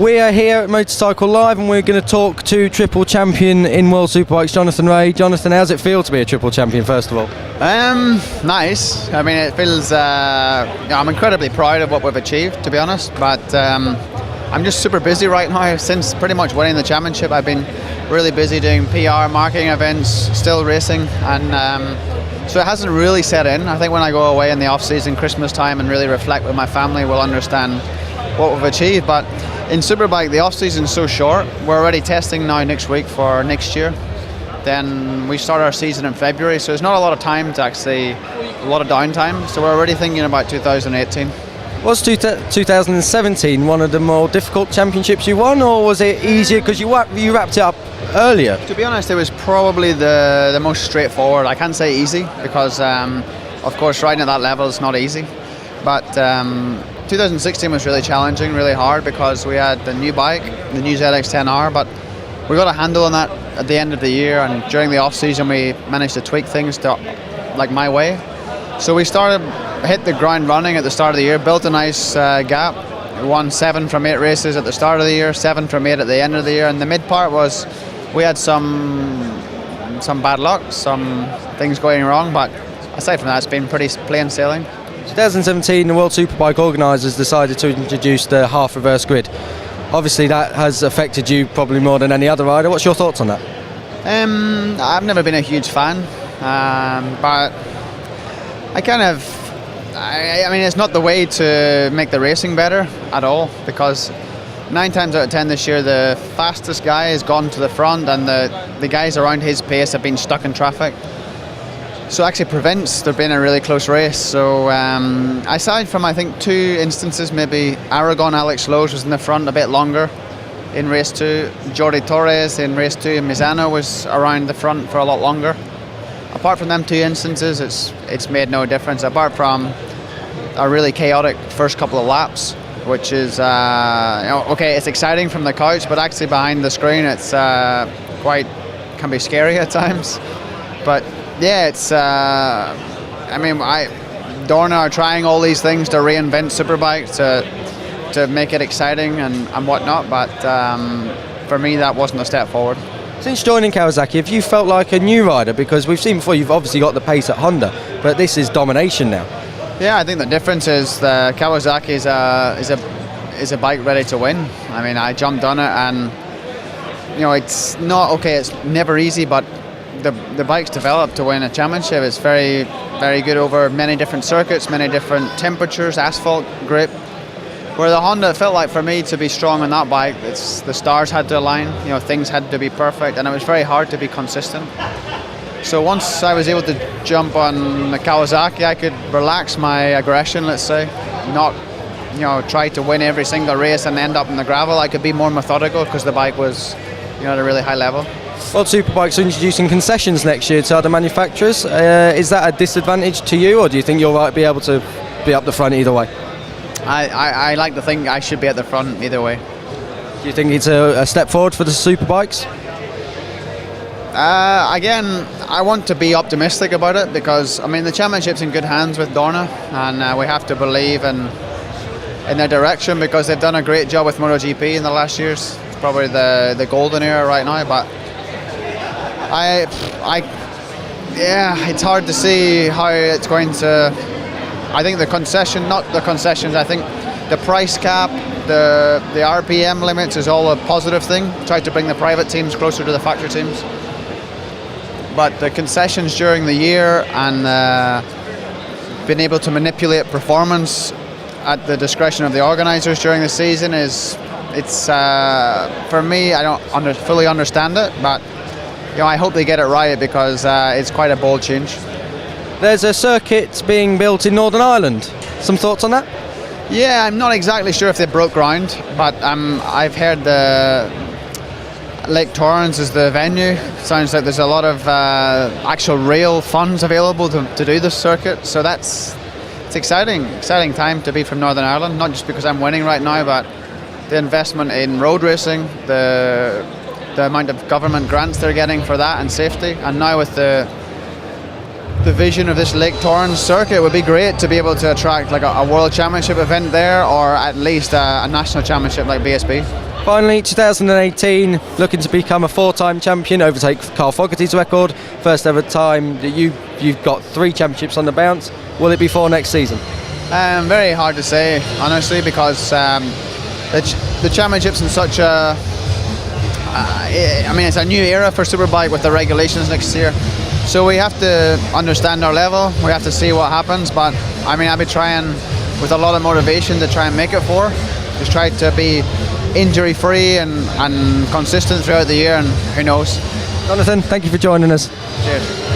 We are here at Motorcycle Live and we're going to talk to triple champion in World Superbikes, Jonathan Rea. Jonathan, how does it feel to be a triple champion, first of all? Nice. I mean, it feels, I'm incredibly proud of what we've achieved, to be honest, but I'm just super busy right now. Since pretty much winning the championship, I've been really busy doing PR, marketing events, still racing, and so it hasn't really set in. I think when I go away in the off-season, Christmas time, and really reflect with my family, we'll understand what we've achieved. But in Superbike, the off-season is so short. We're already testing now next week for next year. Then we start our season in February, so there's not a lot of time to actually, a lot of downtime. So we're already thinking about 2018. Was 2017 one of the more difficult championships you won, or was it easier because you wrapped it up earlier? To be honest, it was probably the most straightforward. I can't say easy because, of course, riding at that level is not easy. But 2016 was really challenging, really hard, because we had the new bike, the new ZX-10R, but we got a handle on that at the end of the year, and during the off-season we managed to tweak things to like my way. So we hit the ground running at the start of the year, built a nice gap. We won 7 from 8 races at the start of the year, 7 from 8 at the end of the year, and the mid part was we had some bad luck, some things going wrong, but aside from that, it's been pretty plain sailing. 2017, the World Superbike organisers decided to introduce the half reverse grid. Obviously that has affected you probably more than any other rider. What's your thoughts on that? I've never been a huge fan, but I mean, it's not the way to make the racing better at all, because 9 times out of 10 this year the fastest guy has gone to the front and the guys around his pace have been stuck in traffic. So it actually prevents there being a really close race. So aside from, I think, 2 instances, maybe Aragon, Alex Lowe's was in the front a bit longer in race 2. Jordi Torres in race 2, and Misano was around the front for a lot longer. Apart from them 2 instances, it's made no difference, apart from a really chaotic first couple of laps, which is, okay, it's exciting from the couch, but actually behind the screen it's can be scary at times. But yeah, it's, Dorna are trying all these things to reinvent Superbike, to make it exciting and whatnot, but for me that wasn't a step forward. Since joining Kawasaki, have you felt like a new rider? Because we've seen before, you've obviously got the pace at Honda, but this is domination now. Yeah, I think the difference is the Kawasaki is a bike ready to win. I mean, I jumped on it, and it's not okay. It's never easy, but the bike's developed to win a championship. It's very, very good over many different circuits, many different temperatures, asphalt, grip. Where the Honda, felt like for me to be strong on that bike, the stars had to align. Things had to be perfect, and it was very hard to be consistent. So once I was able to jump on the Kawasaki, I could relax my aggression, let's say, not try to win every single race and end up in the gravel. I could be more methodical because the bike was at a really high level. World Superbikes are introducing concessions next year to other manufacturers. Is that a disadvantage to you, or do you think you'll be able to be up the front either way? I like to think I should be at the front either way. Do you think it's a step forward for the Superbikes? Again, I want to be optimistic about it, because the championship's in good hands with Dorna, and we have to believe in their direction, because they've done a great job with MotoGP in the last years. It's probably the golden era right now, but it's hard to see how it's going to. I think I think the price cap, the RPM limits is all a positive thing. Try to bring the private teams closer to the factory teams. But the concessions during the year and being able to manipulate performance at the discretion of the organisers during the season for me, I don't fully understand it, but I hope they get it right, because it's quite a bold change. There's a circuit being built in Northern Ireland. Some thoughts on that? Yeah, I'm not exactly sure if they broke ground, but I've heard the Lake Torrens is the venue. Sounds like there's a lot of actual real funds available to do this circuit, so it's exciting time to be from Northern Ireland, not just because I'm winning right now, but the investment in road racing, the amount of government grants they're getting for that and safety, and now with the the vision of this Lake Torrens circuit. It would be great to be able to attract like a World Championship event there, or at least a national championship like BSB. Finally, 2018, looking to become a 4-time champion, overtake Carl Fogarty's record. First ever time that you've got 3 championships on the bounce. Will it be 4 next season? Very hard to say, honestly, because the championship's in such a... I mean, it's a new era for Superbike with the regulations next year. So we have to understand our level, we have to see what happens, but I mean, I'll be trying with a lot of motivation to try and make it 4. Just try to be injury free and consistent throughout the year, and who knows. Jonathan, thank you for joining us. Cheers.